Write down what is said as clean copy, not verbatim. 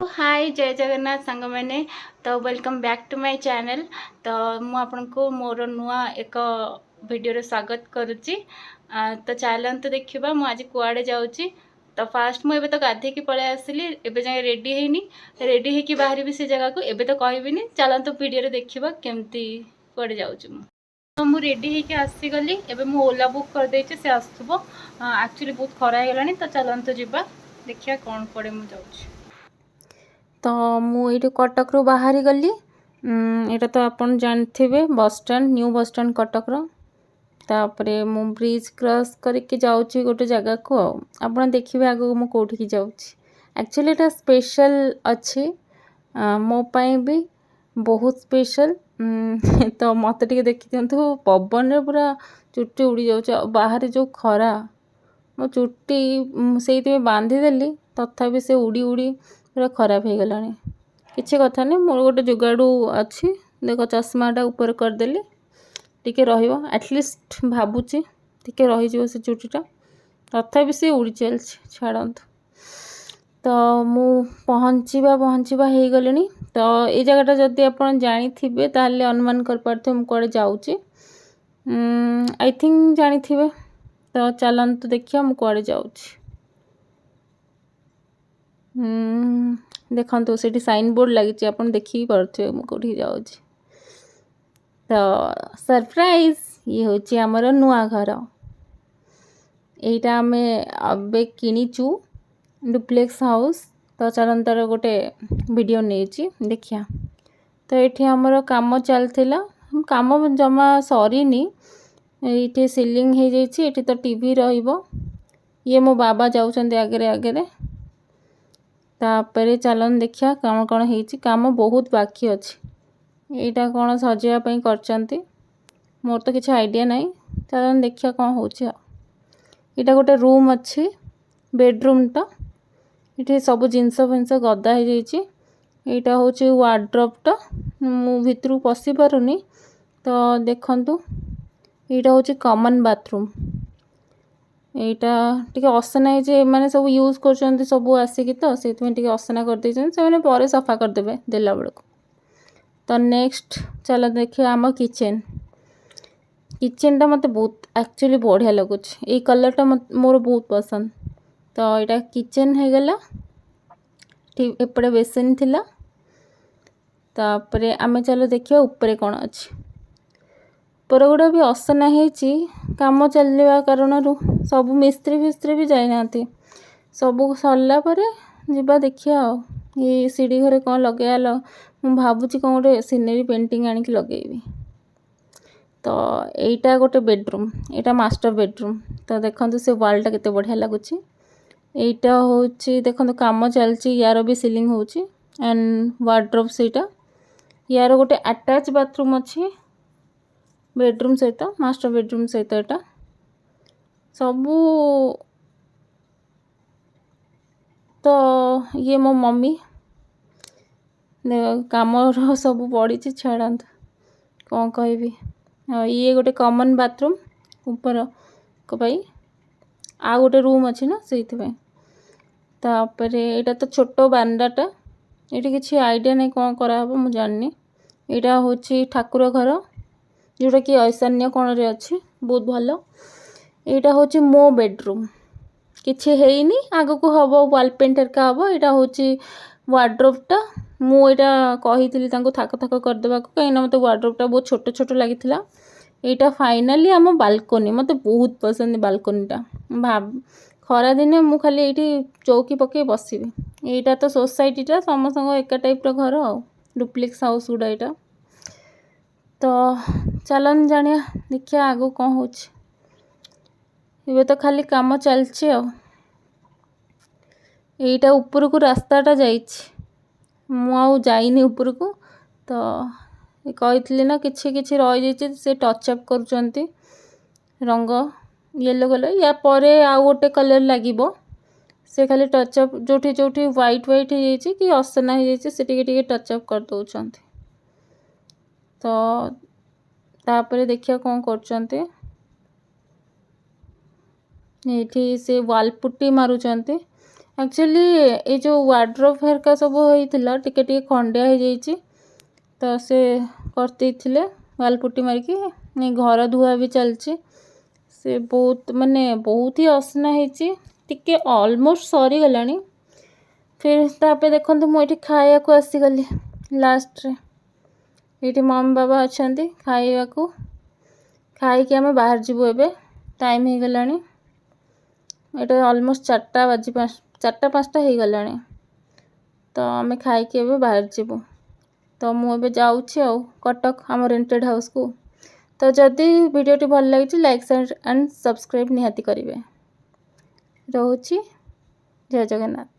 हाय जय जगन्नाथ सांग मैंने तो welcome back to my channel. तो मु आपनको मोर नुआ एक वीडियो स्वागत करुच्ची। तो चलते देखा मु आज कुआड़े जाऊँगी। तो फास्ट मुझे तो गाधे की पलि आसली एवं जाए रेडी रेडी होगी बाहर से जगह को एवं तो कहबी चलते वीडियो देखा केमती कुआड़े जाऊँ। तो मु रेडी होके आसीगली एवं मु ओला बुक करदे से आसुब। एक्चुअली बहुत खरा होगा तो चलते जावा देखिया कौन पड़े मुझे जाऊँ। तो मुझे कटक रू बाहरी गली। यहाँ तो आप जानते bus stand new bus stand Cuttack तापर मु ब्रिज क्रॉस करके जाऊँगी गोटे जगह को। आप देखिए आगे मुझे कौटी जाऊँ। एक्चुअली एटा स्पेशल अच्छी मोपाई भी बहुत स्पेशल। तो मत टे देखी दिंतु पवन रे पूरा चुट्टी उड़ी जाऊँ। बाहर जो खरा मो चुट्टी से बांधीदेली तथापि से उड़ी उड़ी पूरा खराब हो गला। किसी कथा नहीं मोर गोटे जुगाड़ू अच्छी देख चश्माटा ऊपर करदेली टिके रहिबो एटलिस्ट भावुची टिके रही से चुटीटा तथापि से उड़ी चल छाड़त। तो मु पहुँचवा हो गली। तो ये जगहटा जदि आप जानी थे ताले अनुमान कर पार्थे मु कुआडे जाऊँगी। आई थिंक जानी थे। तो चलते देखिए मु कुआडे जाऊँगी। देखो से साइन बोर्ड लगी आप देखी पारे मुझे जाऊँ। तो सरप्राइज ये हूँ आमर नुआ घर। यहाँ आम अबे किचु डुप्लेक्स हाउस। तो चलतार गोटे वीडियो नहीं देखिया। तो ये आमर काम चलता काम जमा सरीनी ये सीलिंग हो जाइए। तो टीवी रहिबो ये मो बाबा जाऊँ आगे आगे। तापर चलन देखिया कौन कौन है काम बहुत बाकी अच्छी। यहाँ कौन सजावाई कर मोर तो किसी आइडिया नहीं। चलन देखिया कौन हो। यहाँ गोटे रूम अच्छी बेडरूमटा ये सब जिनस फिनस गदा हो जाइए। यहाँ हूँ वार्ड्रोबटा मु भितर पशि पारुनी। तो देखंतु यहाँ हूँ कॉमन बाथरूम। यहाँ टी असना है मैंने सब यूज कर सब आसिक तो से असना करदे से पर सफा करदे देला बेलू। तो नेक्स्ट चलो देखिए आम किचेन। किचेनटा मत बहुत एक्चुअली बढ़िया लगुच ये कलरटा मोर बहुत पसंद। तो यहाँ किचेन हो गला ठीक एपटे बेसिन थिला। तापरे आमे चलो देखिए ऊपर कौन अच्छी पर गुड़ा भी असना है काम चलवा कारण सब मिस्त्री फिस्त्री भी जाना सब सरला जा देखिया। ये सीढ़ी घरे कौन लगे मुझे भावुची कौन गोटे सीनरी पेंटिंग आनिक लगेबी। तो यहाँ गोटे बेडरूम यहाँ मास्टर बेडरूम। तो देखो से वालटा केते बढ़िया लगुच। यहाँ हूँ देखो काम चलती यार भी सीलिंग हो एंड वार्ड्रोब से यार गोटे अटैच बाथरूम अच्छी बेडरूम सहित मास्टर बेडरूम सहित यहाँ सबू। तो ये मो मम्मी काम सब पड़ी छाड़त कौन कहबी। ये गोटे कॉमन बाथरूम ऊपर पाई आ गोटे रूम अच्छी ना से यहाँ तो छोट बारंडाटा ये किसी आइडिया नहीं कौन कराब मुझे जाननी। यहाँ हूँ ठाकुर घर जोटा कि ऐशान्य कोण रे अच्छी बहुत भल। यहाँ हूँ मो बेडरूम किसी है आग को हम वाल पेंट हरका हम। यहाँ हूँ वार्ड्रोबटा मुझे कही थाक थाक करदे कहीं मत वार्ड्रोबटा बहुत छोट छोट लगी। यहाँ फाइनाली आम बालकोनी मत बहुत पसंद बालकोनीटा भाव खरा दिने मु खाली ये चौकी पकई बसबी। यहाँ तो सोसाइटीटा समस्त एक टाइप घर डुप्लेक्स हाउस गुड़ा यहाँ। तो चलन जानिया देखिया आगो कौन हो। तो खाली काम चलती यहाँ ऊपर को रास्ताटा जाइनी ऊपर को। तो कही ना किछि किछि रही जाइए से टचअप कर रंग येलो कलर या परे आउ गोटे कलर लगे से खाली टचअप जोठी जोठी व्हाइट व्हाइट हो जाइए कि असना हो जाइए से टिके टचअप कर दौरान। तो तापर देखिए कौन कर से वाल पुट्टी मारुचंती एक्चुअली ये जो वार्ड्रोब हेरका सब होइथिला टिके टिके खंडिया हो जाइछि तो से करते थिले वाल पुट्टी मारिकी नहीं घर धुआ भी चलछि से बहुत माने बहुत ही असना ହେଇछि टिके ऑलमोस्ट सरी गलानी फिर तापे देखंतु मु एठी खाया को आसी गली लास्ट रे एठी मम बाबा अछंती खाइया को खाई के हम बाहर जीवो एबे टाइम हे गलानी एटा ऑलमोस्ट 4टा बाजी 4टा 5टा हो गलानी तो आम खाई के एबे बाहर जीवो तो मु एबे जाउछि आ कटक हम रेंटेड हाउस को तो जदि वीडियो भल लगी लाइक शेयर एंड सब्सक्राइब निहाती करिवे। रहउछि जय जगन्नाथ।